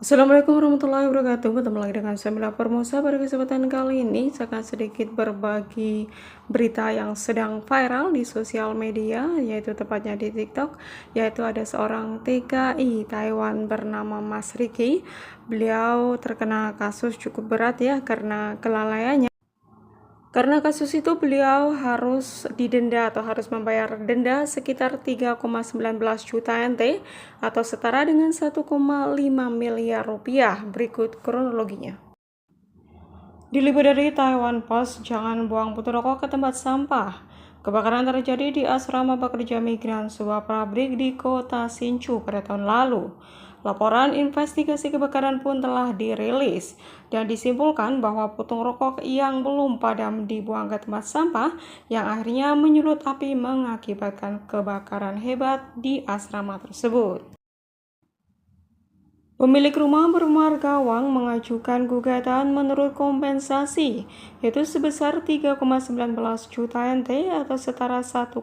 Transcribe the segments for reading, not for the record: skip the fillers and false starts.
Assalamualaikum warahmatullahi wabarakatuh. Bertemu lagi dengan saya Mila Permusa. Pada kesempatan kali ini saya akan sedikit berbagi berita yang sedang viral di sosial media, yaitu tepatnya di TikTok, yaitu ada seorang TKI Taiwan bernama Mas Ricky. Beliau terkena kasus cukup berat ya karena kelalaiannya. Karena kasus itu beliau harus didenda atau harus membayar denda sekitar 3,19 juta NT atau setara dengan 1,5 miliar rupiah. Berikut kronologinya. Diliput dari Taiwan Post, jangan buang putu rokok ke tempat sampah. Kebakaran terjadi di asrama pekerja migran sebuah pabrik di kota Hsinchu pada tahun lalu. Laporan investigasi kebakaran pun telah dirilis dan disimpulkan bahwa putung rokok yang belum padam dibuang ke tempat sampah yang akhirnya menyulut api mengakibatkan kebakaran hebat di asrama tersebut. Pemilik rumah bermarga Wang mengajukan gugatan menurut kompensasi, yaitu sebesar 3,19 juta NT atau setara 1,5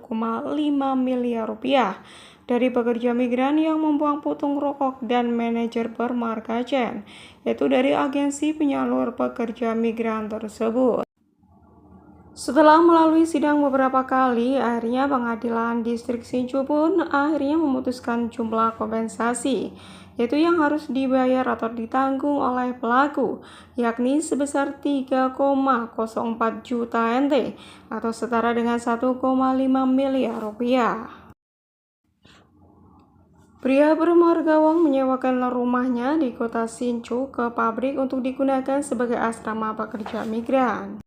miliar rupiah dari pekerja migran yang membuang putung rokok dan manajer bermarga Chen, yaitu dari agensi penyalur pekerja migran tersebut. Setelah melalui sidang beberapa kali, akhirnya pengadilan distrik Hsinchu pun akhirnya memutuskan jumlah kompensasi, yaitu yang harus dibayar atau ditanggung oleh pelaku, yakni sebesar 3,04 juta NT atau setara dengan 1,5 miliar rupiah. Pria bermarga Wang menyewakan rumahnya di kota Hsinchu ke pabrik untuk digunakan sebagai asrama pekerja migran.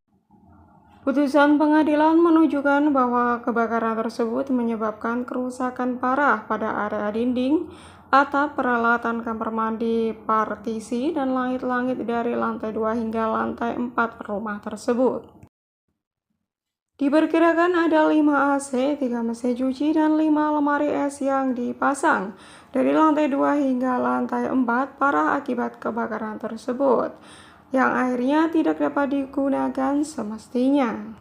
Putusan pengadilan menunjukkan bahwa kebakaran tersebut menyebabkan kerusakan parah pada area dinding, atap, peralatan kamar mandi, partisi, dan langit-langit dari lantai 2 hingga lantai 4 rumah tersebut. Diperkirakan ada 5 AC, 3 mesin cuci, dan 5 lemari es yang dipasang dari lantai 2 hingga lantai 4 parah akibat kebakaran tersebut, yang akhirnya tidak dapat digunakan semestinya.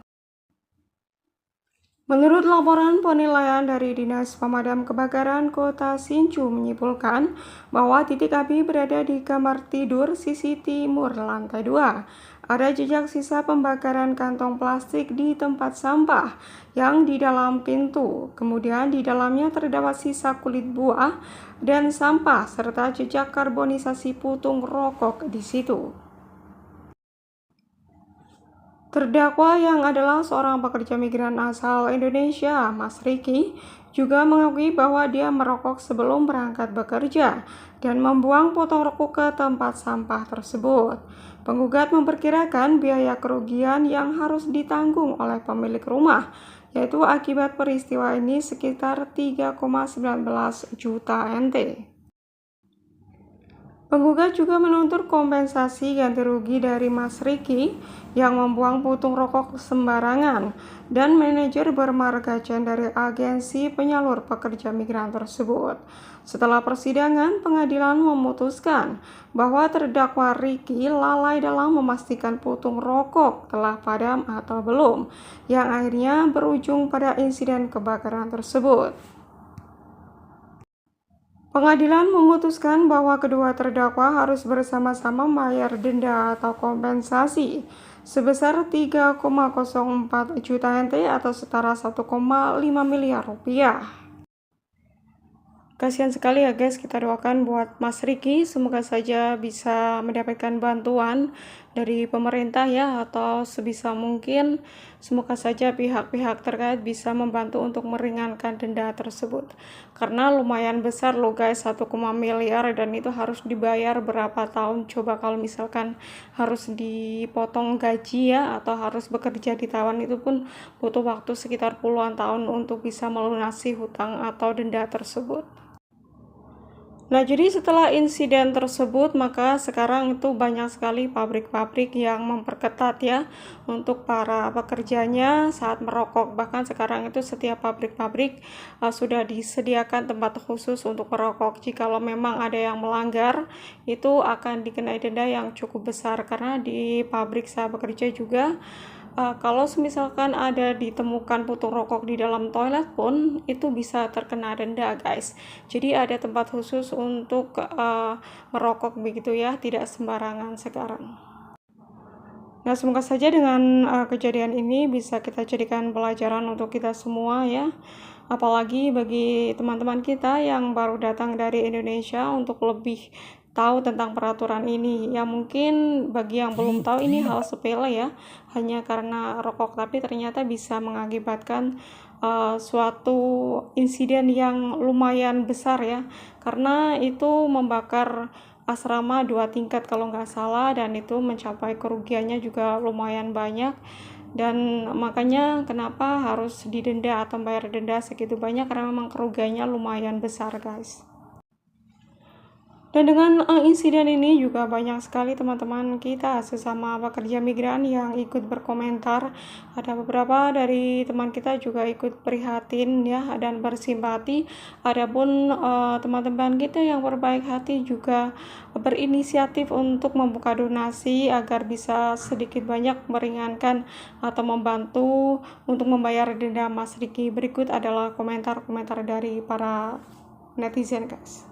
Menurut laporan penilaian dari Dinas Pemadam Kebakaran Kota Hsinchu menyimpulkan bahwa titik api berada di kamar tidur sisi timur lantai 2. Ada jejak sisa pembakaran kantong plastik di tempat sampah yang di dalam pintu. Kemudian di dalamnya terdapat sisa kulit buah dan sampah serta jejak karbonisasi putung rokok di situ. Terdakwa yang adalah seorang pekerja migran asal Indonesia, Mas Ricky, juga mengakui bahwa dia merokok sebelum berangkat bekerja dan membuang potong rokok ke tempat sampah tersebut. Penggugat memperkirakan biaya kerugian yang harus ditanggung oleh pemilik rumah, yaitu akibat peristiwa ini sekitar 3,19 juta NT. Penggugat juga menuntut kompensasi ganti rugi dari Mas Ricky yang membuang putung rokok sembarangan dan manajer bermarga Chen dari agensi penyalur pekerja migran tersebut. Setelah persidangan, pengadilan memutuskan bahwa terdakwa Ricky lalai dalam memastikan putung rokok telah padam atau belum, yang akhirnya berujung pada insiden kebakaran tersebut. Pengadilan memutuskan bahwa kedua terdakwa harus bersama-sama membayar denda atau kompensasi sebesar 3,04 juta NT atau setara 1,5 miliar rupiah. Kasihan sekali ya guys, kita doakan buat Mas Ricky, semoga saja bisa mendapatkan bantuan dari pemerintah ya, atau sebisa mungkin semoga saja pihak-pihak terkait bisa membantu untuk meringankan denda tersebut. Karena lumayan besar loh guys, 1, miliar dan itu harus dibayar berapa tahun, coba kalau misalkan harus dipotong gaji ya, atau harus bekerja di Taiwan itu pun butuh waktu sekitar puluhan tahun untuk bisa melunasi hutang atau denda tersebut. Nah, jadi setelah insiden tersebut, maka sekarang itu banyak sekali pabrik-pabrik yang memperketat ya untuk para pekerjanya saat merokok. Bahkan sekarang itu setiap pabrik-pabrik sudah disediakan tempat khusus untuk merokok. Jikalau memang ada yang melanggar, itu akan dikenai denda yang cukup besar karena di pabrik saya bekerja juga Kalau misalkan ada ditemukan puntung rokok di dalam toilet pun itu bisa terkena denda, guys. Jadi ada tempat khusus untuk merokok begitu ya, tidak sembarangan sekarang. Nah, semoga saja dengan kejadian ini bisa kita jadikan pelajaran untuk kita semua ya. Apalagi bagi teman-teman kita yang baru datang dari Indonesia untuk lebih tahu tentang peraturan ini. Ya mungkin bagi yang belum tahu ini hal sepele ya, hanya karena rokok, tapi ternyata bisa mengakibatkan suatu insiden yang lumayan besar ya, karena itu membakar asrama 2 tingkat kalau nggak salah, dan itu mencapai kerugiannya juga lumayan banyak. Dan makanya kenapa harus didenda atau bayar denda segitu banyak, karena memang kerugiannya lumayan besar, guys. Dan dengan insiden ini juga banyak sekali teman-teman kita sesama pekerja migran yang ikut berkomentar. Ada beberapa dari teman kita juga ikut prihatin ya dan bersimpati. Adapun teman-teman kita yang berbaik hati juga berinisiatif untuk membuka donasi agar bisa sedikit banyak meringankan atau membantu untuk membayar denda Mas Riki. Berikut adalah komentar-komentar dari para netizen, guys.